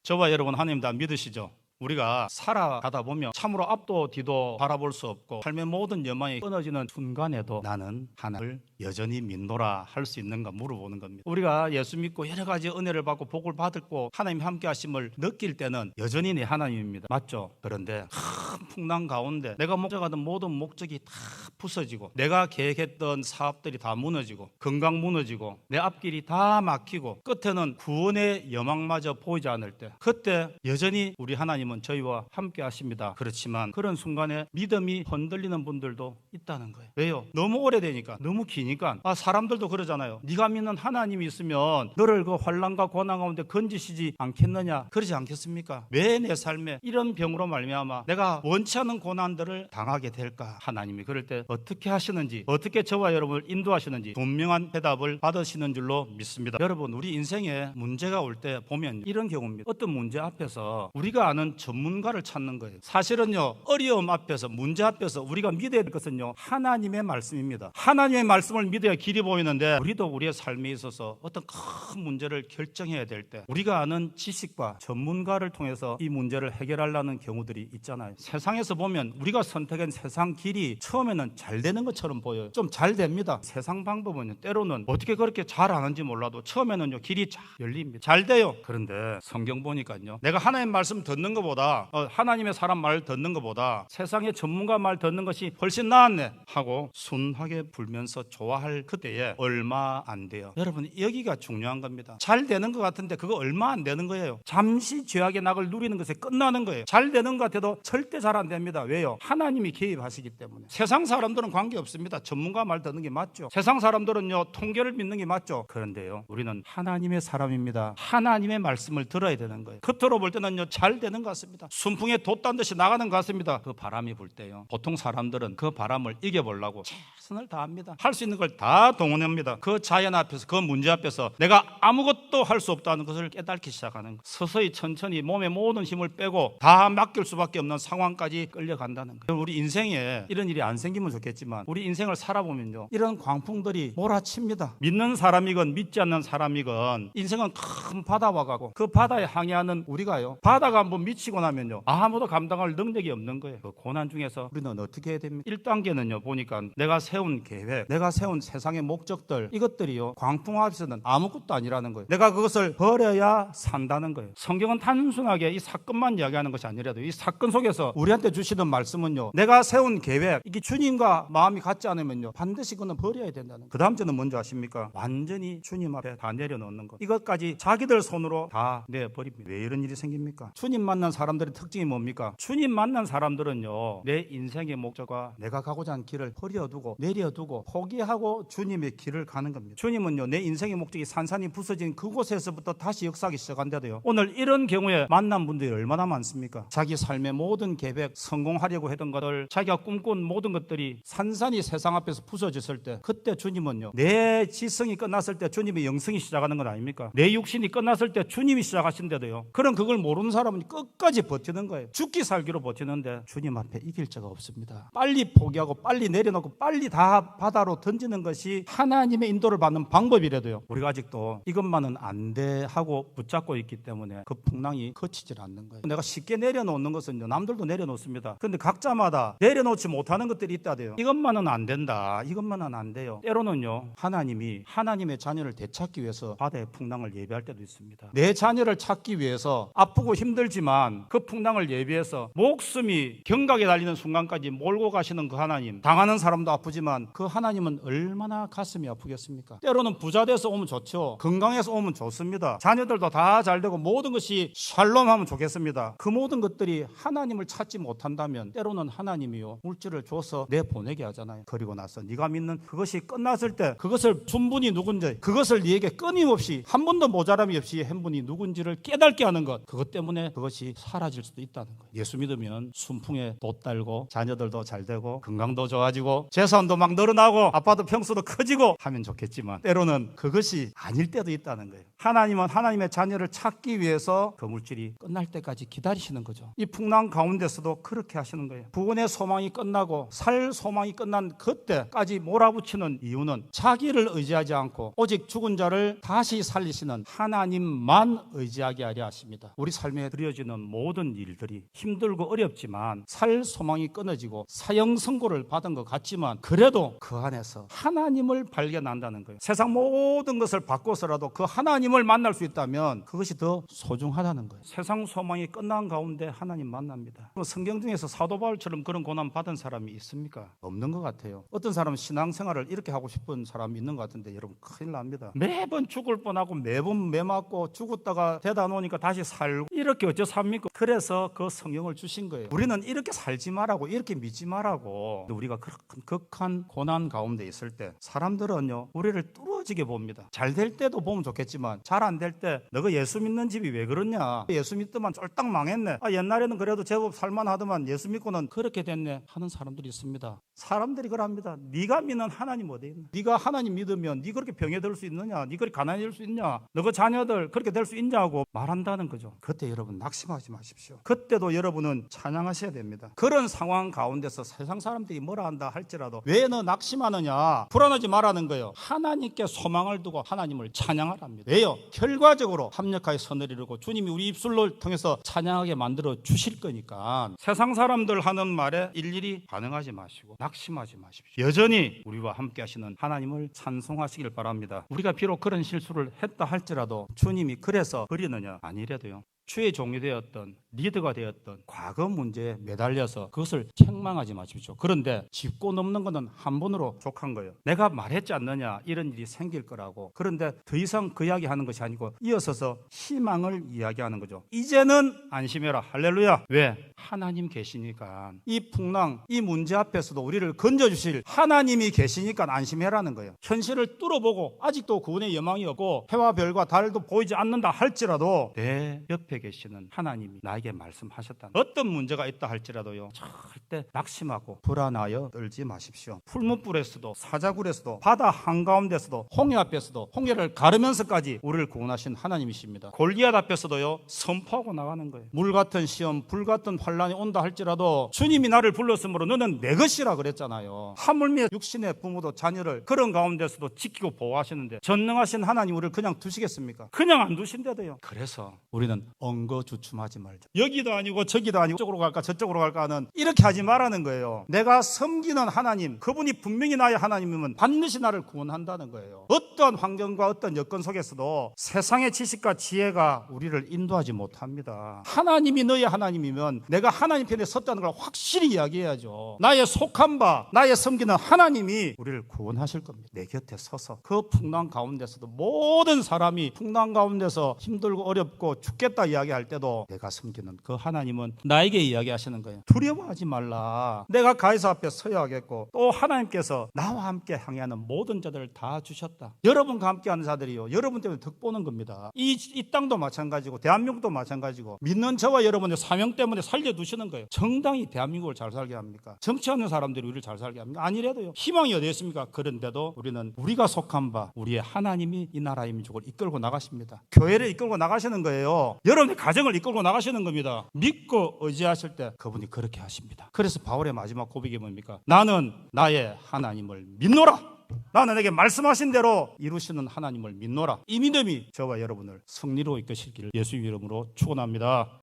저와 여러분 하나님 다 믿으시죠? 우리가 살아가다 보면 참으로 앞도 뒤도 바라볼 수 없고 삶의 모든 여망이 끊어지는 순간에도 나는 하나님을 여전히 믿노라 할 수 있는가 물어보는 겁니다. 우리가 예수 믿고 여러 가지 은혜를 받고 복을 받고 하나님 함께 하심을 느낄 때는 여전히 내 하나님입니다. 맞죠? 그런데 큰 풍랑 가운데 내가 목적하던 모든 목적이 다 부서지고 내가 계획했던 사업들이 다 무너지고 건강 무너지고 내 앞길이 다 막히고 끝에는 구원의 여망마저 보이지 않을 때 그때 여전히 우리 하나님은 저희와 함께 하십니다. 그렇지만 그런 순간에 믿음이 흔들리는 분들도 있다는 거예요. 왜요? 너무 오래되니까 너무 기니까 사람들도 그러잖아요. 네가 믿는 하나님이 있으면 너를 그 환난과 고난 가운데 건지시지 않겠느냐 그러지 않겠습니까? 왜 내 삶에 이런 병으로 말미암아 내가 원치 않는 고난들을 당하게 될까? 하나님이 그럴 때 어떻게 하시는지 어떻게 저와 여러분을 인도하시는지 분명한 대답을 받으시는 줄로 믿습니다. 여러분 우리 인생에 문제가 올 때 보면 이런 경우입니다. 어떤 문제 앞에서 우리가 아는 전문가를 찾는 거예요. 사실은요 어려움 앞에서 문제 앞에서 우리가 믿어야 될 것은요 하나님의 말씀입니다. 하나님의 말씀을 믿어야 길이 보이는데 우리도 우리의 삶에 있어서 어떤 큰 문제를 결정해야 될 때 우리가 아는 지식과 전문가를 통해서 이 문제를 해결하려는 경우들이 있잖아요. 세상에서 보면 우리가 선택한 세상 길이 처음에는 잘 되는 것처럼 보여요. 좀 잘 됩니다. 세상 방법은 때로는 어떻게 그렇게 잘 하는지 몰라도 처음에는요 길이 쫙 열립니다. 잘 돼요. 그런데 성경 보니까요 내가 하나님의 말씀 듣는 것보다 하나님의 사람 말 듣는 것보다 세상의 전문가 말 듣는 것이 훨씬 나았네 하고 순하게 불면서 좋아할 그때에 얼마 안 돼요. 여러분 여기가 중요한 겁니다. 잘 되는 것 같은데 그거 얼마 안 되는 거예요. 잠시 죄악의 낙을 누리는 것에 끝나는 거예요. 잘 되는 것 같아도 절대 잘 안 됩니다. 왜요? 하나님이 개입하시기 때문에. 세상 사람들은 관계없습니다. 전문가 말 듣는 게 맞죠. 세상 사람들은요 통계를 믿는 게 맞죠. 그런데요 우리는 하나님의 사람입니다. 하나님의 말씀을 들어야 되는 거예요. 겉으로 볼 때는요 잘 되는 것 같습니다. 순풍에 돛단 듯이 나가는 것 같습니다. 그 바람이 불 때요 보통 사람들은 그 바람을 이겨보려고 최선을 다합니다. 할 수 있는 걸 다 동원합니다. 그 자연 앞에서 그 문제 앞에서 내가 아무것도 할 수 없다는 것을 깨닫기 시작하는 거. 서서히 천천히 몸의 모든 힘을 빼고 다 맡길 수밖에 없는 상황까지 끌려간다는 거예요. 우리 인생에 이런 일이 안 생기면 좋겠지만 우리 인생을 살아보면요 이런 광풍들이 몰아칩니다. 믿는 사람이건 믿지 않는 사람이건 인생은 큰 바다와 가고 그 바다에 항해하는 우리가요 바다가 한번 미치고 나면요 아무도 감당할 능력이 없는 거예요. 그 고난 중에서 우리는 어떻게 해야 됩니까? 1단계는요 보니까 내가 세운 계획 내가 세운 세상의 목적들 이것들이요 광풍 앞에서는 아무것도 아니라는 거예요. 내가 그것을 버려야 산다는 거예요. 성경은 단순하게 이 사건만 이야기하는 것이 아니라도 이 사건 속에서 우리한테 주시는 말씀은요 내가 세운 계획 이게 주님과 마음이 같지 않으면요 반드시 그는 버려야 된다는 거예요. 그 다음 주는 뭔지 아십니까? 완전히 주님 앞에 다 내려놓는 것. 이것까지 자기들 손으로 다 내버립니다. 왜 이런 일이 생깁니까? 주님 만난 사람들의 특징이 뭡니까? 주님 만난 사람들은요 내 인생의 목적과 내가 가고자 하는 길을 버려두고 내려두고 포기하고 주님의 길을 가는 겁니다. 주님은요 내 인생의 목적이 산산이 부서진 그곳에서부터 다시 역사하기 시작한다고요. 오늘 이런 경우에 만난 분들이 얼마나 많습니까? 자기 삶의 모든 계획 성공하려고 했던 것들 자기가 꿈꾼 모든 것들이 산산이 세상 앞에서 부서졌을 때 그때 주님은요 내 지성이 끝났을 때 주님의 영성이 시작하는 건 아닙니까? 내 육신이 끝났을 때 주님이 시작하신대도요. 그럼 그걸 모르는 사람은 끝까지 버티는 거예요. 죽기 살기로 버티는데 주님 앞에 이길 자가 없습니다. 빨리 포기하고 빨리 내려놓고 빨리 다 바다로 던지는 것이 하나님의 인도를 받는 방법이라도요 우리가 아직도 이것만은 안 돼 하고 붙잡고 있기 때문에 그 풍랑이 거치질 않는 거예요. 내가 쉽게 내려놓는 것은요 남들도 내려놓습니다. 그런데 각자마다 내려놓지 못하는 것들이 있다대요. 이것만은 안 된다 이것만은 안 돼요. 때로는요 하나님이 하나님의 자녀를 되찾기 위해서 바다의 풍랑을 예비할 때도 있습니다. 내 자녀를 찾기 위해서 아프고 힘들지만 그 풍랑을 예비해서 목숨이 경각에 달리는 순간까지 몰고 가시는 그 하나님, 당하는 사람도 아프지만 그 하나님은 얼마나 가슴이 아프겠습니까? 때로는 부자 돼서 오면 좋죠. 건강해서 오면 좋습니다. 자녀들도 다 잘 되고 모든 것이 샬롬하면 좋겠습니다. 그 모든 것들이 하나님을 찾지 못한다면 때로는 하나님이요 물질을 줘서 내보내게 하잖아요. 그리고 나서 네가 믿는 그것이 끝났을 때 그것을 준 분이 누군지 그것을 네게 끊임없이 한 번도 모자람이 없이 한 분이 누군지를 깨닫게 하는 것 그것 때문에 그것이 사라질 수도 있다는 거예요. 예수 믿으면 순풍에 돛 달고 자녀들도 잘 되고 건강도 좋아지고 재산도 막 늘어나고 아파트 평수도 커지고 하면 좋겠지만 때로는 그것이 아닐 때도 있다는 거예요. 하나님은 하나님의 자녀를 찾기 위해서 그 물질이 끝날 때까지 기다리시는 거죠. 이 풍랑 가운데서 앞에서도 그렇게 하시는 거예요. 구원의 소망이 끝나고 살 소망이 끝난 그때까지 몰아붙이는 이유는 자기를 의지하지 않고 오직 죽은 자를 다시 살리시는 하나님만 의지하게 하려 하십니다. 우리 삶에 드려지는 모든 일들이 힘들고 어렵지만 살 소망이 끊어지고 사형 선고를 받은 것 같지만 그래도 그 안에서 하나님을 발견한다는 거예요. 세상 모든 것을 바꿔서라도 그 하나님을 만날 수 있다면 그것이 더 소중하다는 거예요. 세상 소망이 끝난 가운데 하나님 만납니다. 성경 중에서 사도 바울처럼 그런 고난 받은 사람이 있습니까? 없는 것 같아요. 어떤 사람은 신앙생활을 이렇게 하고 싶은 사람이 있는 것 같은데 여러분 큰일 납니다. 매번 죽을 뻔하고 매번 매 맞고 죽었다가 되다 놓으니까 다시 살고 이렇게 어째 삽니까? 그래서 그 성경을 주신 거예요. 우리는 이렇게 살지 말라고 이렇게 믿지 말라고. 우리가 그런 극한 고난 가운데 있을 때 사람들은요 우리를 뚫어지게 봅니다. 잘 될 때도 보면 좋겠지만 잘 안 될 때 너가 예수 믿는 집이 왜 그러냐, 예수 믿더만 쫄딱 망했네, 옛날에는 그래도 제법 살만하더만 예수 믿고는 그렇게 됐네 하는 사람들이 있습니다. 사람들이 그럽니다. 네가 믿는 하나님 어디 있나? 네가 하나님 믿으면 네 그렇게 병에 들 수 있느냐, 네 그렇게 가난해질 수 있냐, 너가 자녀들 그렇게 될 수 있냐고 말한다는 거죠. 그때 여러분 낙심하지 마십시오. 그때도 여러분은 찬양하셔야 됩니다. 그런 상황 가운데서 세상 사람들이 뭐라 한다 할지라도 왜 너 낙심하느냐, 불안하지 말라는 거예요. 하나님께 소망을 두고 하나님을 찬양하랍니다. 왜요? 결과적으로 합력하여 선을 이루고 주님이 우리 입술로 통해서 찬양하게 만들어 주실 거니까 세상 사람들 하는 말에 일일이 반응하지 마시고 낙심하지 마십시오. 여전히 우리와 함께 하시는 하나님을 찬송하시길 바랍니다. 우리가 비록 그런 실수를 했다 할지라도 주님이 그래서 버리느냐? 아니래도요. 주의 종이 되었던 리더가 되었던 과거 문제에 매달려서 그것을 책망하지 마십시오. 그런데 짚고 넘는 것은 한 번으로 족한 거예요. 내가 말했지 않느냐 이런 일이 생길 거라고. 그런데 더 이상 그 이야기하는 것이 아니고 이어서서 희망을 이야기하는 거죠. 이제는 안심해라. 할렐루야. 왜? 하나님 계시니까. 이 풍랑, 이 문제 앞에서도 우리를 건져주실 하나님이 계시니까 안심해라는 거예요. 현실을 뚫어보고 아직도 구원의 여망이 없고 해와 별과 달도 보이지 않는다 할지라도 내 옆에 계시는 하나님이 나에게 말씀하셨다. 어떤 문제가 있다 할지라도요 절대 낙심하고 불안하여 떨지 마십시오. 풀무불에서도 사자굴에서도 바다 한가운데서도 홍해 앞에서도 홍해를 가르면서까지 우리를 구원하신 하나님이십니다. 골리앗 앞에서도요 선포하고 나가는 거예요. 물 같은 시험, 불 같은 환란이 온다 할지라도 주님이 나를 불렀으므로 너는 내 것이라 그랬잖아요. 하물며 육신의 부모도 자녀를 그런 가운데서도 지키고 보호하시는데 전능하신 하나님 우리를 그냥 두시겠습니까? 그냥 안 두신대도요. 그래서 우리는 엉거주춤하지 말자. 여기도 아니고 저기도 아니고 저쪽으로 갈까 저쪽으로 갈까 하는 이렇게 하지 말라는 거예요. 내가 섬기는 하나님, 그분이 분명히 나의 하나님이면 반드시 나를 구원한다는 거예요. 어떤 환경과 어떤 여건 속에서도 세상의 지식과 지혜가 우리를 인도하지 못합니다. 하나님이 너의 하나님이면 내가 하나님 편에 섰다는 걸 확실히 이야기해야죠. 나의 속한 바, 나의 섬기는 하나님이 우리를 구원하실 겁니다. 내 곁에 서서 그 풍랑 가운데서도 모든 사람이 풍랑 가운데서 힘들고 어렵고 죽겠다 이야기할 때도 내가 섬기는 그 하나님은 나에게 이야기하시는 거예요. 두려워하지 말라. 내가 가이사 앞에 서야 하겠고 또 하나님께서 나와 함께 항해하는 모든 자들을 다 주셨다. 여러분과 함께하는 자들이요 여러분 때문에 덕보는 겁니다. 이 땅도 마찬가지고 대한민국도 마찬가지고 믿는 저와 여러분의 사명 때문에 살려두시는 거예요. 정당히 대한민국을 잘 살게 합니까? 정치하는 사람들이 우리를 잘 살게 합니까? 아니래도요. 희망이 어디 있습니까? 그런데도 우리는 우리가 속한 바 우리의 하나님이 이 나라의 민족을 이끌고 나가십니다. 교회를 이끌고 나가시는 거예요. 여러분의 가정을 이끌고 나가시는 겁니다. 믿고 의지하실 때 그분이 그렇게 하십니다. 그래서 바울의 마지막 고백이 뭡니까? 나는 나의 하나님을 믿노라. 나는 내게 말씀하신 대로 이루시는 하나님을 믿노라. 이 믿음이 저와 여러분을 승리로 이끄시기를 예수 이름으로 축원합니다.